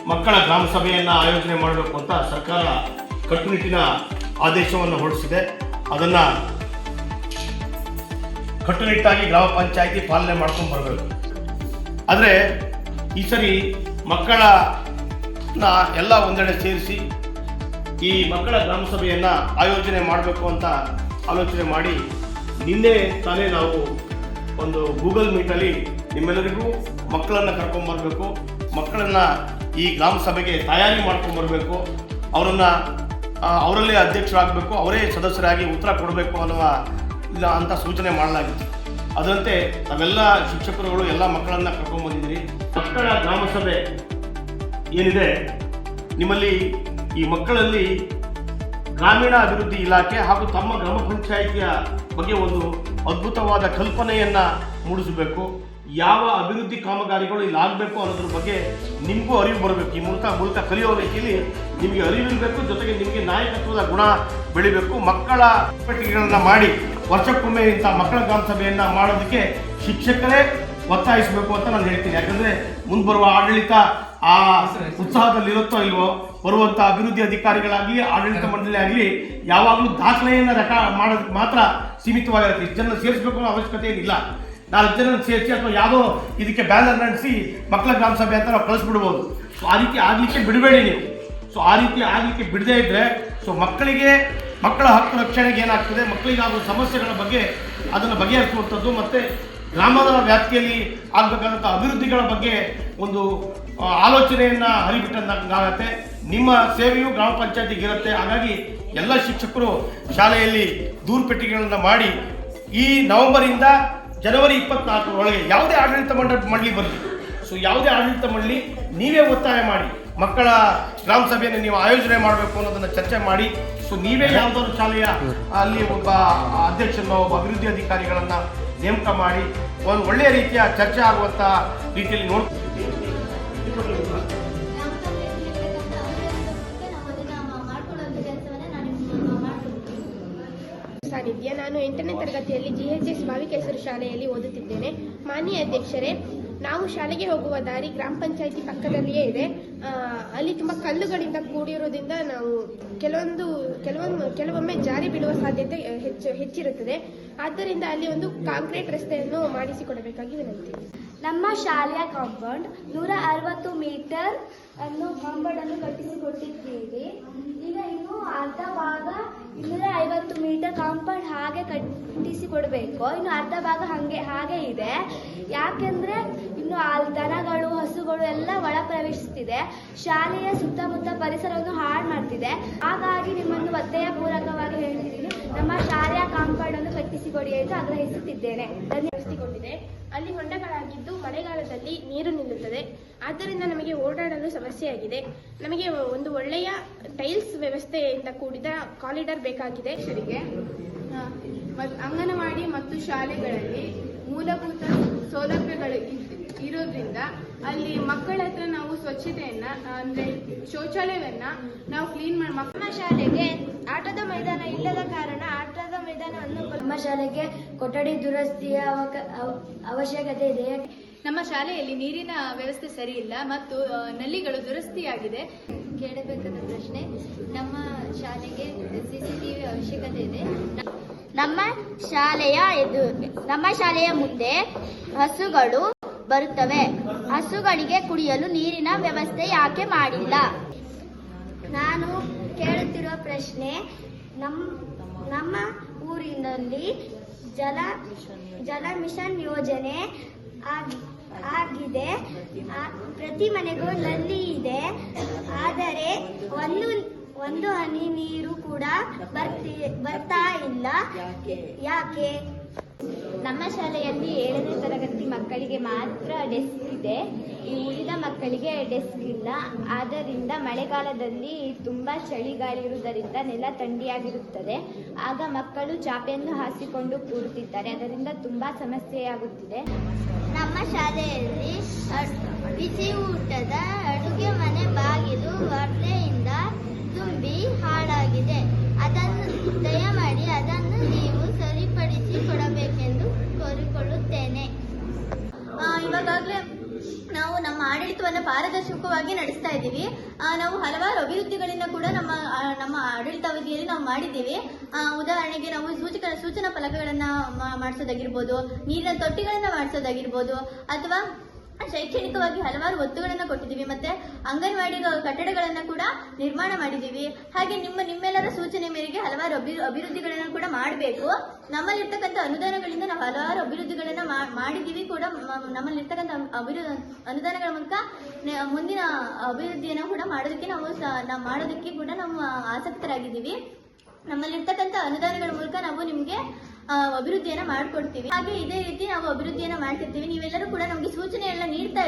ಮಕ್ಕಳ ಗ್ರಾಮ ಸಭೆಯನ್ನು ಆಯೋಜನೆ ಮಾಡಬೇಕು ಅಂತ ಸರ್ಕಾರ ಕಟ್ಟುನಿಟ್ಟಿನ ಆದೇಶವನ್ನು ಹೊರಡಿಸಿದೆ. ಅದನ್ನು ಕಟ್ಟುನಿಟ್ಟಾಗಿ ಗ್ರಾಮ ಪಂಚಾಯಿತಿ ಪಾಲನೆ ಮಾಡ್ಕೊಂಡು ಬರಬೇಕು. ಆದರೆ ಈ ಸರಿ ಮಕ್ಕಳನ್ನ ಎಲ್ಲ ಒಂದೆಡೆ ಸೇರಿಸಿ ಈ ಮಕ್ಕಳ ಗ್ರಾಮ ಸಭೆಯನ್ನು ಆಯೋಜನೆ ಮಾಡಬೇಕು ಅಂತ ಆಲೋಚನೆ ಮಾಡಿ ನಿನ್ನೆ ತಾನೇ ನಾವು ಒಂದು ಗೂಗಲ್ ಮೀಟಲ್ಲಿ ನಿಮ್ಮೆಲ್ಲರಿಗೂ ಮಕ್ಕಳನ್ನು ಕರ್ಕೊಂಬರಬೇಕು, ಮಕ್ಕಳನ್ನು ಈ ಗ್ರಾಮ ಸಭೆಗೆ ತಯಾರಿ ಮಾಡ್ಕೊಂಬರಬೇಕು, ಅವರಲ್ಲೇ ಅಧ್ಯಕ್ಷರಾಗಬೇಕು, ಅವರೇ ಸದಸ್ಯರಾಗಿ ಉತ್ತರ ಕೊಡಬೇಕು ಅಂತ ಸೂಚನೆ ಮಾಡಲಾಗಿತ್ತು. ಅದರಂತೆ ನಾವೆಲ್ಲ ಶಿಕ್ಷಕರುಗಳು ಎಲ್ಲ ಮಕ್ಕಳನ್ನು ಕರ್ಕೊಂಡ್ಬಂದಿದ್ದೀರಿ. ಮಕ್ಕಳ ಗ್ರಾಮ ಸಭೆ ಏನಿದೆ, ನಿಮ್ಮಲ್ಲಿ ಈ ಮಕ್ಕಳಲ್ಲಿ ಗ್ರಾಮೀಣ ಅಭಿವೃದ್ಧಿ ಇಲಾಖೆ ಹಾಗೂ ತಮ್ಮ ಗ್ರಾಮ ಪಂಚಾಯಿತಿಯ ಬಗ್ಗೆ ಒಂದು ಅದ್ಭುತವಾದ ಕಲ್ಪನೆಯನ್ನು ಮೂಡಿಸಬೇಕು. ಯಾವ ಅಭಿವೃದ್ಧಿ ಕಾಮಗಾರಿಗಳು ಇಲ್ಲಿ ಆಗಬೇಕು ಅನ್ನೋದ್ರ ಬಗ್ಗೆ ನಿಮಗೂ ಅರಿವು ಬರಬೇಕು. ಈ ಮೂಲಕ ಕಲಿಯೋ ರೀತಿಯಲ್ಲಿ ನಿಮಗೆ ಅರಿವಿರಬೇಕು, ಜೊತೆಗೆ ನಿಮಗೆ ನಾಯಕತ್ವದ ಗುಣ ಬೆಳಿಬೇಕು. ಮಕ್ಕಳ ಚಟುವಟಿಕೆಗಳನ್ನು ಮಾಡಿ ವರ್ಷಕ್ಕೊಮ್ಮೆ ಇಂಥ ಮಕ್ಕಳ ಗ್ರಾಮ ಸಭೆಯನ್ನು ಮಾಡೋದಕ್ಕೆ ಶಿಕ್ಷಕರೇ ಒತ್ತಾಯಿಸಬೇಕು ಅಂತ ನಾನು ಹೇಳ್ತೀನಿ. ಯಾಕಂದರೆ ಮುಂದೆ ಬರುವ ಆಡಳಿತ ಆ ಉತ್ಸಾಹದಲ್ಲಿರುತ್ತೋ ಇಲ್ವೋ, ಬರುವಂಥ ಅಭಿವೃದ್ಧಿ ಅಧಿಕಾರಿಗಳಾಗಲಿ ಆಡಳಿತ ಮಂಡಳಿ ಆಗಲಿ ಯಾವಾಗಲೂ ದಾಖಲೆಯನ್ನು ಮಾಡೋದಕ್ಕೆ ಮಾತ್ರ ಸೀಮಿತವಾಗಿರುತ್ತೆ. ಇಷ್ಟು ಜನ ಸೇರಿಸಬೇಕು ಅನ್ನೋ ಅವಶ್ಯಕತೆ ಏನಿಲ್ಲ. 4 ಜನ ಸೇರಿಸಿ ಅಥವಾ ಯಾವುದೋ ಇದಕ್ಕೆ ಬ್ಯಾನರ್ ನಡೆಸಿ ಮಕ್ಕಳ ಗ್ರಾಮ ಸಭೆ ಅಂತ ನಾವು ಕಳಿಸ್ಬಿಡ್ಬೋದು. ಸೊ ಆ ರೀತಿ ಆಗಲಿಕ್ಕೆ ಬಿಡಬೇಡಿ ನೀವು. ಸೊ ಆ ರೀತಿ ಆಗಲಿಕ್ಕೆ ಬಿಡದೇ ಇದ್ದರೆ ಮಕ್ಕಳ ಹಕ್ಕು ರಕ್ಷಣೆಗೆ ಏನಾಗ್ತದೆ, ಮಕ್ಕಳಿಗಾಗುವ ಸಮಸ್ಯೆಗಳ ಬಗ್ಗೆ ಅದನ್ನು ಬಗೆಹರಿಸುವಂಥದ್ದು ಮತ್ತು ಗ್ರಾಮದ ವ್ಯಾಪ್ತಿಯಲ್ಲಿ ಆಗಬೇಕಾದಂಥ ಅಭಿವೃದ್ಧಿಗಳ ಬಗ್ಗೆ ಒಂದು ಆಲೋಚನೆಯನ್ನು ಹರಿಬಿಟ್ಟಂತಾಗತ್ತೆ. ನಿಮ್ಮ ಸೇವೆಯು ಗ್ರಾಮ ಪಂಚಾಯತಿಗೆ ಇರುತ್ತೆ. ಹಾಗಾಗಿ ಎಲ್ಲ ಶಿಕ್ಷಕರು ಶಾಲೆಯಲ್ಲಿ ದೂರು ಪೆಟ್ಟಿಗೆಗಳನ್ನು ಮಾಡಿ ಈ ನವೆಂಬರಿಂದ ಜನವರಿ 24 ಒಳಗೆ ಯಾವುದೇ ಆಡಳಿತ ಮಂಡಳಿ ಬರಲಿ, ಸೊ ಯಾವುದೇ ಆಡಳಿತ ಮಂಡಳಿ ನೀವೇ ಒತ್ತಾಯ ಮಾಡಿ ಮಕ್ಕಳ ಗ್ರಾಮ ಸಭೆಯನ್ನು ನೀವು ಆಯೋಜನೆ ಮಾಡಬೇಕು ಅನ್ನೋದನ್ನು ಚರ್ಚೆ ಮಾಡಿ. ಸೊ ನೀವೇ ಯಾವುದಾದ್ರು ಶಾಲೆಯ ಅಲ್ಲಿ ಒಬ್ಬ ಅಧ್ಯಕ್ಷನ ಒಬ್ಬ ಅಭಿವೃದ್ಧಿ ಅಧಿಕಾರಿಗಳನ್ನು ನೇಮಕ ಮಾಡಿ ಒಂದು ಒಳ್ಳೆಯ ರೀತಿಯ ಚರ್ಚೆ ಆಗುವಂಥ ರೀತಿಯಲ್ಲಿ ಸಾನ್ನಿಧ್ಯ. ನಾನು 8ನೇ ತರಗತಿಯಲ್ಲಿ GHS ಬಾವಿಕೆಸರು ಶಾಲೆಯಲ್ಲಿ ಓದುತ್ತಿದ್ದೇನೆ. ಮಾನ್ಯ ಅಧ್ಯಕ್ಷರೇ, ನಾವು ಶಾಲೆಗೆ ಹೋಗುವ ದಾರಿ ಗ್ರಾಮ ಪಂಚಾಯಿತಿ ಪಕ್ಕದಲ್ಲಿಯೇ ಇದೆ. ಅಲ್ಲಿ ತುಂಬ ಕಲ್ಲುಗಳಿಂದ ಕೂಡಿರೋದ್ರಿಂದ ನಾವು ಕೆಲವೊಮ್ಮೆ ಜಾರಿ ಬೀಳುವ ಸಾಧ್ಯತೆ ಹೆಚ್ಚಿರುತ್ತದೆ. ಆದ್ದರಿಂದ ಅಲ್ಲಿ ಒಂದು ಕಾಂಕ್ರೀಟ್ ರಸ್ತೆಯನ್ನು ಮಾಡಿಸಿಕೊಡಬೇಕಾಗಿ ವಿನಂತಿ. ನಮ್ಮ ಶಾಲೆಯ ಕಾಂಪೌಂಡ್ 160 ಮೀಟರ್ ಕಾಂಪೌಂಡ್ ಅನ್ನು ಕಟ್ಟಿಸಿಕೊಟ್ಟಿದ್ದೇವೆ. ಈಗ ಇನ್ನು ಅರ್ಧ ಭಾಗ 250 ಮೀಟರ್ ಕಾಂಪೌಂಡ್ ಹಾಗೆ ಕಟ್ಟಿಸಿಕೊಡಬೇಕು. ಇನ್ನು ಅರ್ಧ ಭಾಗ ಹಾಗೆ ಇದೆ. ಯಾಕೆಂದ್ರೆ ಇನ್ನು ದನಗಳು ಹಸುಗಳು ಎಲ್ಲ ಒಳ ಪ್ರವೇಶಿಸುತ್ತಿದೆ, ಶಾಲೆಯ ಸುತ್ತಮುತ್ತ ಪರಿಸರವನ್ನು ಹಾಳು ಮಾಡ್ತಿದೆ. ಹಾಗಾಗಿ ನಿಮ್ಮನ್ನು ಒತ್ತಾಯ ಪೂರ್ವಕವಾಗಿ ಹೇಳ್ತಿದ್ದೀನಿ, ನಮ್ಮ ಶಾಲೆಯ ಕಾಂಪೌಂಡ್ ಅನ್ನು ಕಟ್ಟಿಸಿಕೊಡಿ ಎಂದು ಆಗ್ರಹಿಸುತ್ತಿದ್ದೇನೆ. ಧನ್ಯವಾದಗೊಂಡಿದೆ. ಅಲ್ಲಿ ಹೊಂಡಗಳಾಗಿದ್ದು ಮಳೆಗಾಲದಲ್ಲಿ ನೀರು ನಿಲ್ಲುತ್ತದೆ. ಆದ್ದರಿಂದ ನಮಗೆ ಓಡಾಡಲು ಸಮಸ್ಯೆಯಾಗಿದೆ. ನಮಗೆ ಒಂದು ಒಳ್ಳೆಯ ಟೈಲ್ಸ್ ವ್ಯವಸ್ಥೆಯಿಂದ ಕೂಡಿದ ಕಾರಿಡಾರ್ ಬೇಕಾಗಿದೆ. ಅಂಗನವಾಡಿ ಮತ್ತು ಶಾಲೆಗಳಲ್ಲಿ ಮೂಲಭೂತ ಸೌಲಭ್ಯಗಳು ಇರೋದ್ರಿಂದ ಅಲ್ಲಿ ಮಕ್ಕಳ ಹತ್ರ ನಾವು ಸ್ವಚ್ಛತೆಯನ್ನ ಅಂದ್ರೆ ಶೌಚಾಲಯವನ್ನ ನಾವು ಕ್ಲೀನ್ ಮಾಡಿ. ನಮ್ಮ ಶಾಲೆಗೆ ಆಟದ ಮೈದಾನ ಇಲ್ಲದ ಕಾರಣ ಆಟದ ಮೈದಾನವನ್ನು ನಮ್ಮ ಶಾಲೆಗೆ ಕೊಠಡಿ ದುರಸ್ತಿಯ ಅವಶ್ಯಕತೆ ಇದೆ. ನಮ್ಮ ಶಾಲೆಯಲ್ಲಿ ನೀರಿನ ವ್ಯವಸ್ಥೆ ಸರಿ ಇಲ್ಲ ಮತ್ತು ನಲ್ಲಿಗಳು ದುರಸ್ತಿಯಾಗಿದೆ. ಕೇಳಬೇಕಾದ ಪ್ರಶ್ನೆ, ನಮ್ಮ ಶಾಲೆಗೆ CCTV ಅವಶ್ಯಕತೆ ಇದೆ. ನಮ್ಮ ಶಾಲೆಯ ಮುಂದೆ ಹಸುಗಳು ಬರುತ್ತವೆ. ಹಸುಗಳಿಗೆ ಕುಡಿಯಲು ನೀರಿನ ವ್ಯವಸ್ಥೆ ಯಾಕೆ ಮಾಡಿಲ್ಲ? ನಾನು ಕೇಳುತ್ತಿರುವ ಪ್ರಶ್ನೆ, ನಮ್ಮ ಊರಿನಲ್ಲಿ ಜಲ ಮಿಷನ್ ಯೋಜನೆ ಆಗಿದೆ. ಪ್ರತಿ ಮನೆಗೂ ನಲ್ಲಿ ಇದೆ. ಆದರೆ ಒಂದು ಹನಿ ನೀರು ಕೂಡ ಬರ್ತಾ ಇಲ್ಲ. ಯಾಕೆ? ನಮ್ಮ ಶಾಲೆಯಲ್ಲಿ 7ನೇ ತರಗತಿ ಮಕ್ಕಳಿಗೆ ಮಾತ್ರ ಡೆಸ್ಕ್ ಇದೆ. ಈ ಉಳಿದ ಮಕ್ಕಳಿಗೆ ಡೆಸ್ಕ್ ಇಲ್ಲ. ಆದ್ದರಿಂದ ಮಳೆಗಾಲದಲ್ಲಿ ತುಂಬ ಚಳಿಗಾಳಿ ಇರುವುದರಿಂದ ನೆಲ ಥಂಡಿಯಾಗಿರುತ್ತದೆ. ಆಗ ಮಕ್ಕಳು ಚಾಪೆಯನ್ನು ಹಾಸಿಕೊಂಡು ಕೂರುತ್ತಿದ್ದಾರೆ. ಅದರಿಂದ ತುಂಬ ಸಮಸ್ಯೆಯಾಗುತ್ತಿದೆ. ನಮ್ಮ ಶಾಲೆಯಲ್ಲಿ ಬಿಸಿ ಊಟದ ಅಡುಗೆ ಮನೆ ಬಾಗಿಲು ಹೊರಳೆಯಿಂದ ತುಂಬಿ ಹಾಳಾಗಿದೆ. ಅದನ್ನು ದಯಮಾಡಿ ಅದನ್ನು ನೀವು ಸರಿಪಡಿಸಿ ಕೊಡಬೇಕೆಂದು ಕೋರಿಕೊಳ್ಳುತ್ತೇನೆ. ಇವಾಗಲೇ ನಾವು ನಮ್ಮ ಆಡಳಿತವನ್ನು ಪಾರದರ್ಶಕವಾಗಿ ನಡೆಸ್ತಾ ಇದ್ದೀವಿ. ನಾವು ಹಲವಾರು ಅಭಿವೃದ್ಧಿಗಳನ್ನ ಕೂಡ ನಮ್ಮ ಆಡಳಿತಾವಧಿಯಲ್ಲಿ ನಾವು ಮಾಡಿದ್ದೀವಿ. ಉದಾಹರಣೆಗೆ ನಾವು ಸೂಚನಾ ಫಲಕಗಳನ್ನ ಮಾಡಿಸೋದಾಗಿರ್ಬೋದು, ನೀರಿನ ತೊಟ್ಟಿಗಳನ್ನ ಮಾಡಿಸೋದಾಗಿರ್ಬೋದು, ಅಥವಾ ಶೈಕ್ಷಣಿಕವಾಗಿ ಹಲವಾರು ಒತ್ತುಗಳನ್ನು ಕೊಟ್ಟಿದ್ದೀವಿ. ಮತ್ತೆ ಅಂಗನವಾಡಿ ಕಟ್ಟಡಗಳನ್ನ ಕೂಡ ನಿರ್ಮಾಣ ಮಾಡಿದ್ದೀವಿ. ಹಾಗೆ ನಿಮ್ಮೆಲ್ಲರ ಸೂಚನೆ ಮೇರೆಗೆ ಹಲವಾರು ಅಭಿವೃದ್ಧಿಗಳನ್ನ ಕೂಡ ಮಾಡಬೇಕು. ನಮ್ಮಲ್ಲಿರ್ತಕ್ಕಂಥ ಅನುದಾನಗಳಿಂದ ನಾವು ಹಲವಾರು ಅಭಿವೃದ್ಧಿಗಳನ್ನ ಮಾಡಿದ್ದೀವಿ ಕೂಡ. ನಮ್ಮಲ್ಲಿರ್ತಕ್ಕಂಥ ಅನುದಾನಗಳ ಮೂಲಕ ಮುಂದಿನ ಅಭಿವೃದ್ಧಿಯನ್ನು ಕೂಡ ಮಾಡೋದಕ್ಕೆ ಕೂಡ ನಾವು ಆಸಕ್ತರಾಗಿದ್ದೀವಿ. ನಮ್ಮಲ್ಲಿರ್ತಕ್ಕಂಥ ಅನುದಾನಗಳ ಮೂಲಕ ನಾವು ನಿಮಗೆ ಅಭಿವೃದ್ಧಿಯನ್ನ ಮಾಡ್ಕೊಡ್ತೀವಿ. ಹಾಗೆ ಇದೇ ರೀತಿ ನಾವು ಅಭಿವೃದ್ಧಿಯನ್ನ ಮಾಡ್ತಿರ್ತೀವಿ. ನೀವೆಲ್ಲರೂ ಕೂಡ ನಮಗೆ ಸೂಚನೆಯನ್ನ ನೀಡ್ತಾ